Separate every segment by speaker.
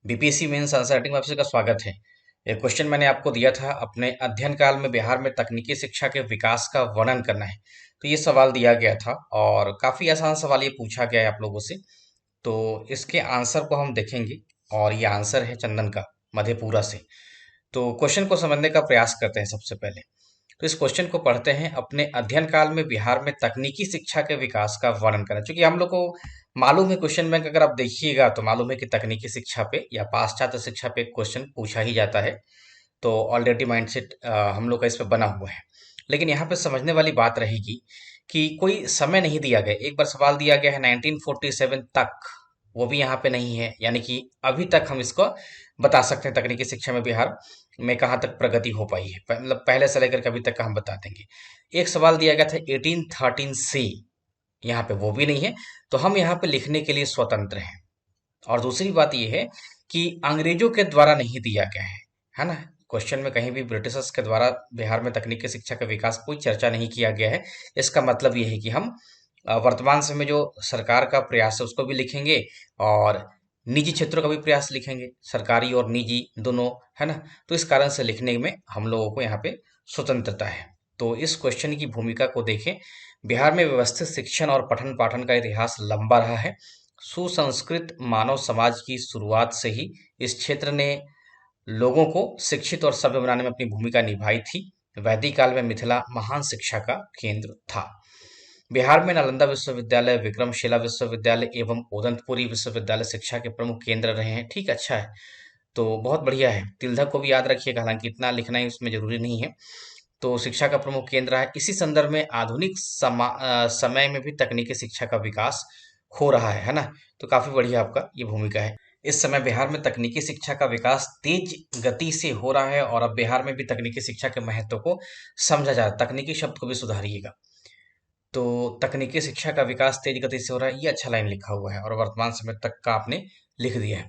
Speaker 1: BPSC mains answer writing में आप सभी का स्वागत है। एक क्वेश्चन मैंने आपको दिया था, अपने अध्ययन काल में बिहार में तकनीकी शिक्षा के विकास का वर्णन करना है। तो ये सवाल दिया गया था और काफी आसान सवाल ये पूछा गया है आप लोगों से। तो इसके आंसर को हम देखेंगे और ये आंसर है चंदन का, मधेपुरा से। तो क्वेश्चन को समझने का प्रयास करते हैं सबसे पहले। तो इस क्वेश्चन को पढ़ते हैं, अपने अध्ययन काल में बिहार में तकनीकी शिक्षा के विकास का वर्णन करें। क्योंकि हम लोग को मालूम है, क्वेश्चन बैंक अगर आप देखिएगा तो मालूम है कि तकनीकी शिक्षा पे या पाश्चात्य शिक्षा पे क्वेश्चन पूछा ही जाता है। तो ऑलरेडी माइंडसेट हम लोग का इस पे बना हुआ है। लेकिन यहाँ पे समझने वाली बात रहेगी कि कोई समय नहीं दिया गया। एक बार सवाल दिया गया है 1947 तक, वो भी यहाँ पे नहीं है। यानी कि अभी तक हम इसको बता सकते हैं तकनीकी शिक्षा में बिहार में कहाँ तक प्रगति हो पाई है। मतलब पहले से लेकर के अभी तक का हम बता देंगे। एक सवाल दिया गया था 1813 से, यहाँ पे वो भी नहीं है। तो हम यहाँ पे लिखने के लिए स्वतंत्र हैं। और दूसरी बात ये है कि अंग्रेजों के द्वारा नहीं दिया गया है ना। क्वेश्चन में कहीं भी ब्रिटिशर्स के द्वारा बिहार में तकनीकी शिक्षा का विकास कोई चर्चा नहीं किया गया है। इसका मतलब ये है कि हम वर्तमान समय जो सरकार का प्रयास है उसको भी लिखेंगे और निजी क्षेत्रों का भी प्रयास लिखेंगे, सरकारी और निजी दोनों, है ना। तो इस कारण से लिखने में हम लोगों को यहाँ पे स्वतंत्रता है। तो इस क्वेश्चन की भूमिका को देखें। बिहार में व्यवस्थित शिक्षण और पठन पाठन का इतिहास लंबा रहा है। सुसंस्कृत मानव समाज की शुरुआत से ही इस क्षेत्र ने लोगों को शिक्षित और सभ्य बनाने में अपनी भूमिका निभाई थी। वैदिक काल में मिथिला महान शिक्षा का केंद्र था। बिहार में नालंदा विश्वविद्यालय, विक्रमशिला विश्वविद्यालय एवं उदंतपुरी विश्वविद्यालय शिक्षा के प्रमुख केंद्र रहे हैं। ठीक, अच्छा है। तो बहुत बढ़िया है। तिलधा को भी याद रखिएगा, हालांकि इतना लिखना ही उसमें जरूरी नहीं है। तो शिक्षा का प्रमुख केंद्र है। इसी संदर्भ में आधुनिक समय में भी तकनीकी शिक्षा का विकास हो रहा है ना। तो काफी बढ़िया आपका ये भूमिका है। इस समय बिहार में तकनीकी शिक्षा का विकास तेज गति से हो रहा है और अब बिहार में भी तकनीकी शिक्षा के महत्व को समझा जा रहा है। तकनीकी शब्द को भी सुधारिएगा। तो तकनीकी शिक्षा का विकास तेज गति से हो रहा है, ये अच्छा लाइन लिखा हुआ है और वर्तमान समय तक का आपने लिख दिया है।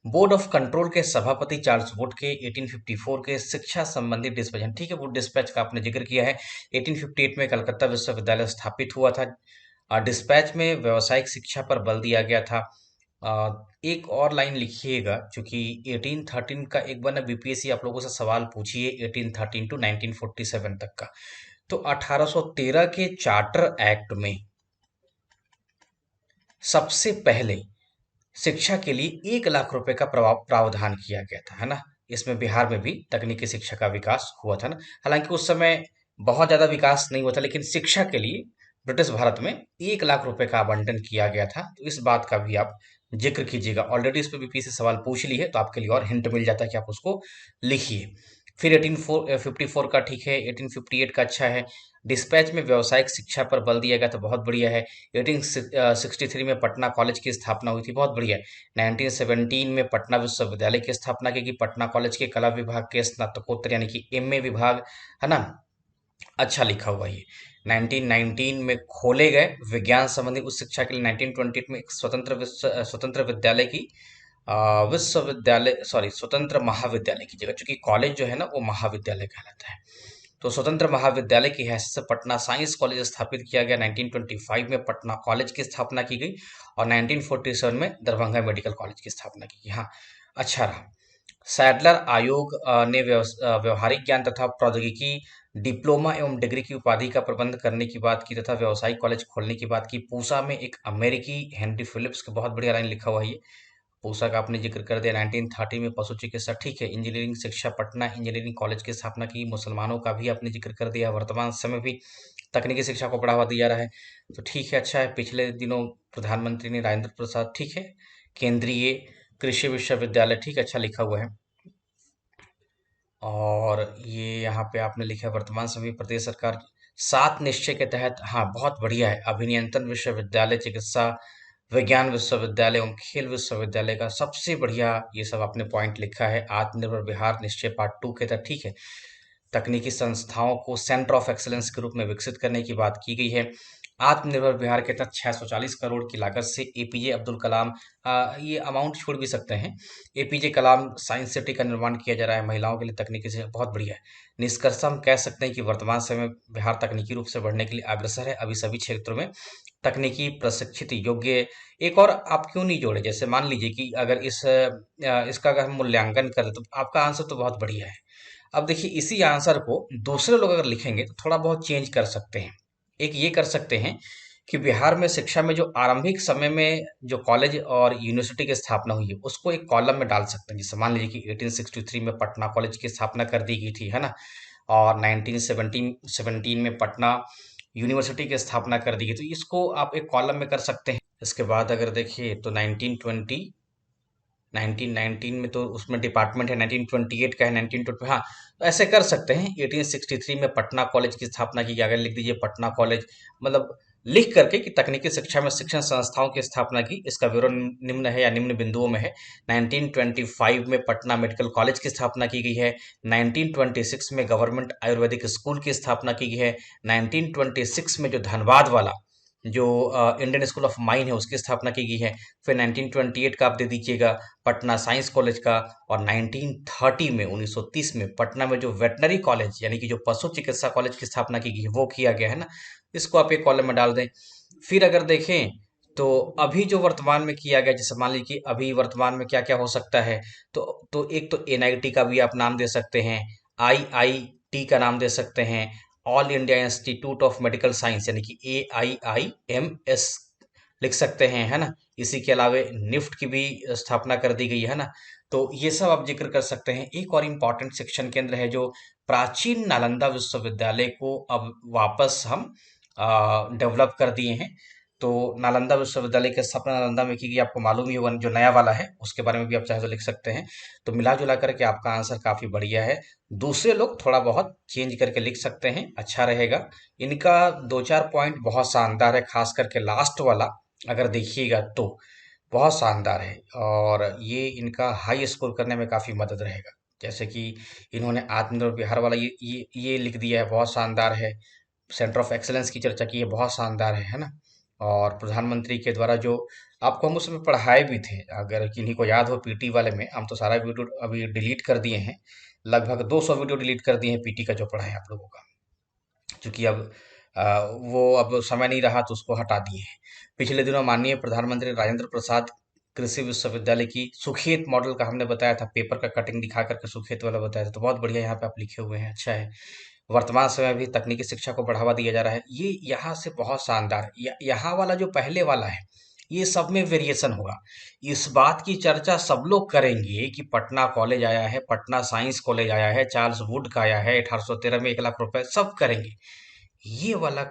Speaker 1: बोर्ड ऑफ कंट्रोल के सभापति चार्ल्स वुड के 1854 के शिक्षा संबंधी डिस्पैच, ठीक है, वो डिस्पैच का आपने जिक्र किया है। 1858 में कलकत्ता विश्वविद्यालय स्थापित हुआ था। डिस्पैच में व्यावसायिक शिक्षा पर बल दिया गया था। एक और लाइन लिखिएगा, क्योंकि 1813 का एक बार ना बीपीएससी आप लोगों से सवाल पूछिए 1813 टू 1947 तक का। तो 1813 के चार्टर एक्ट में सबसे पहले शिक्षा के लिए 1 लाख रुपए का प्रावधान किया गया था, है ना। इसमें बिहार में भी तकनीकी शिक्षा का विकास हुआ था ना। हालांकि उस समय बहुत ज्यादा विकास नहीं हुआ था, लेकिन शिक्षा के लिए ब्रिटिश भारत में 1 लाख रुपए का आवंटन किया गया था। तो इस बात का भी आप जिक्र कीजिएगा। ऑलरेडी इस पे बीपी से सवाल पूछ ली है, तो आपके लिए और हिंट मिल जाता है कि आप उसको लिखिए। फिर 1854 का ठीक है। 1858 का अच्छा है। डिस्पैच में व्यावसायिक शिक्षा पर बल दिया गया, तो बहुत बढ़िया है। 1863 में पटना कॉलेज की स्थापना हुई थी, बहुत बढ़िया है। 1917 में पटना विश्वविद्यालय की स्थापना की गई। पटना कॉलेज के कला विभाग के स्नातकोत्तर यानी कि एमए विभाग, है ना। अच्छा लिखा हुआ ये। 1919 में खोले गए विज्ञान संबंधी उच्च शिक्षा के लिए 1928 में एक स्वतंत्र विद्यालय की विश्वविद्यालय, सॉरी, स्वतंत्र महाविद्यालय की जगह, चूंकि कॉलेज जो है ना वो महाविद्यालय कहलाता है। तो स्वतंत्र महाविद्यालय की हैसियत से पटना साइंस कॉलेज स्थापित किया गया। 1925 में पटना कॉलेज की स्थापना की गई और 1947 में दरभंगा मेडिकल कॉलेज की स्थापना की गई। हाँ, अच्छा रहा। सैडलर आयोग ने व्यवहारिक ज्ञान तथा प्रौद्योगिकी डिप्लोमा एवं डिग्री की उपाधि का प्रबंध करने की बात की तथा व्यावसायिक कॉलेज खोलने की बात की। पूसा में एक अमेरिकी हेनरी फिलिप्स की बहुत बढ़िया लाइन लिखा हुआ है ये। पूसा का आपने जिक्र कर दिया। 1930 में पशु चिकित्सा, ठीक है। इंजीनियरिंग शिक्षा, पटना इंजीनियरिंग कॉलेज की स्थापना की। मुसलमानों का भी आपने जिक्र कर दिया। वर्तमान समय भी तकनीकी शिक्षा को बढ़ावा दिया रहा है, तो ठीक है, अच्छा है। पिछले दिनों प्रधानमंत्री ने राजेंद्र प्रसाद, ठीक है, केंद्रीय कृषि विश्वविद्यालय, ठीक है, अच्छा लिखा हुआ है। और ये यहाँ पे आपने लिखा है वर्तमान समय प्रदेश सरकार 7 निश्चय के तहत, हाँ बहुत बढ़िया है। अभियंत्रण विश्वविद्यालय, चिकित्सा विज्ञान विश्वविद्यालय एवं खेल विश्वविद्यालय का सबसे बढ़िया ये सब आपने पॉइंट लिखा है। आत्मनिर्भर बिहार निश्चय पार्ट 2 के तहत, ठीक है। तकनीकी संस्थाओं को सेंटर ऑफ एक्सीलेंस के रूप में विकसित करने की बात की गई है। आत्मनिर्भर बिहार के तहत 640 करोड़ की लागत से एपीजे अब्दुल कलाम, ये अमाउंट छोड़ भी सकते हैं, एपीजे कलाम साइंस सिटी का निर्माण किया जा रहा है महिलाओं के लिए तकनीकी से, बहुत बढ़िया है। निष्कर्ष हम कह सकते हैं कि वर्तमान समय में बिहार तकनीकी रूप से बढ़ने के लिए अग्रसर है। अभी सभी क्षेत्रों में तकनीकी प्रशिक्षित योग्य, एक और आप क्यों नहीं जोड़े, जैसे मान लीजिए कि अगर इसका अगर हम मूल्यांकन करें तो आपका आंसर तो बहुत बढ़िया है। अब देखिए इसी आंसर को दूसरे लोग अगर लिखेंगे तो थोड़ा बहुत चेंज कर सकते हैं। एक ये कर सकते हैं कि बिहार में शिक्षा में जो आरंभिक समय में जो कॉलेज और यूनिवर्सिटी की स्थापना हुई है उसको एक कॉलम में डाल सकते हैं। जैसे मान लीजिए कि 1863 में पटना कॉलेज की स्थापना कर दी गई थी, है ना, और 1917 में पटना यूनिवर्सिटी की स्थापना कर दी गई, तो इसको आप एक कॉलम में कर सकते हैं। इसके बाद अगर देखिए तो 1919 में तो उसमें डिपार्टमेंट है, 1928 का है, 1920, हाँ, तो ऐसे कर सकते हैं। 1863 में पटना कॉलेज की स्थापना की गई, अगर लिख दीजिए पटना कॉलेज, मतलब लिख करके कि तकनीकी शिक्षा में शिक्षण संस्थाओं की स्थापना की, इसका विवरण निम्न है या निम्न बिंदुओं में है। 1925 में पटना मेडिकल कॉलेज की स्थापना की गई है। 1926 में गवर्नमेंट आयुर्वेदिक स्कूल की स्थापना की गई है। 1926 में जो धनबाद वाला जो इंडियन स्कूल ऑफ माइन है उसकी स्थापना की गई है। फिर 1928 का आप दे दीजिएगा पटना साइंस कॉलेज का, और 1930 में 1930 में पटना में जो वेटनरी कॉलेज यानी कि जो पशु चिकित्सा कॉलेज की स्थापना की गई है वो किया गया है ना, इसको आप एक कॉलम में डाल दें। फिर अगर देखें तो अभी जो वर्तमान में किया गया, जैसे मान लीजिए कि अभी वर्तमान में क्या क्या हो सकता है, तो एक तो एनआईटी का भी आप नाम दे सकते हैं, आईआईटी का नाम दे सकते हैं, all India institute of medical science यानी कि AIIMS लिख सकते हैं, है ना। इसी के अलावा निफ्ट की भी स्थापना कर दी गई है ना। तो ये सब आप जिक्र कर सकते हैं। एक और इम्पॉर्टेंट शिक्षण केंद्र है जो प्राचीन नालंदा विश्वविद्यालय को अब वापस हम डेवलप कर दिए हैं। तो नालंदा विश्वविद्यालय की स्थापना नालंदा में की गई, आपको मालूम ही होगा, जो नया वाला है उसके बारे में भी आप चाहे तो लिख सकते हैं। तो मिला जुला करके आपका आंसर काफी बढ़िया है। दूसरे लोग थोड़ा बहुत चेंज करके लिख सकते हैं, अच्छा रहेगा। इनका दो चार पॉइंट बहुत शानदार है, खास करके लास्ट वाला अगर देखिएगा तो बहुत शानदार है, और ये इनका हाई स्कोर करने में काफी मदद रहेगा। जैसे कि इन्होंने आत्मनिर्भर बिहार वाला ये लिख दिया है, बहुत शानदार है। सेंटर ऑफ एक्सीलेंस की चर्चा की है, बहुत शानदार है ना। और प्रधानमंत्री के द्वारा जो आपको हम उसमें पढ़ाए भी थे, अगर किन्हीं को याद हो, पीटी वाले में हम तो सारा वीडियो अभी डिलीट कर दिए हैं, लगभग 200 वीडियो डिलीट कर दिए हैं पीटी का जो पढ़ा है आप लोगों का, क्योंकि अब वो अब समय नहीं रहा तो उसको हटा दिए हैं। पिछले दिनों माननीय प्रधानमंत्री राजेंद्र प्रसाद कृषि विश्वविद्यालय की सुखेत मॉडल का हमने बताया था, पेपर का कटिंग दिखा करके सुखेत वाला बताया था, तो बहुत बढ़िया यहाँ पे आप लिखे हुए हैं, अच्छा है। वर्तमान समय में भी तकनीकी शिक्षा को बढ़ावा दिया जा रहा है, ये यहाँ से बहुत शानदार है। यहाँ वाला जो पहले वाला है ये सब में वेरिएशन होगा। इस बात की चर्चा सब लोग करेंगे कि पटना कॉलेज आया है, पटना साइंस कॉलेज आया है, चार्ल्स वुड का आया है 1813 में 1 लाख रुपए, सब करेंगे। ये वाला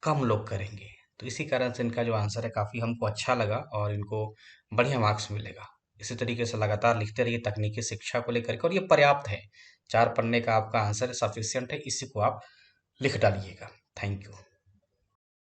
Speaker 1: कम लोग करेंगे। तो इसी कारण से इनका जो आंसर है काफी हमको अच्छा लगा और इनको बढ़िया मार्क्स मिलेगा। इसी तरीके से लगातार लिखते रहिए तकनीकी शिक्षा को लेकर के, और ये पर्याप्त है, 4 पन्ने का आपका आंसर सफिशियंट है, इसी को आप लिख डालिएगा। Thank you.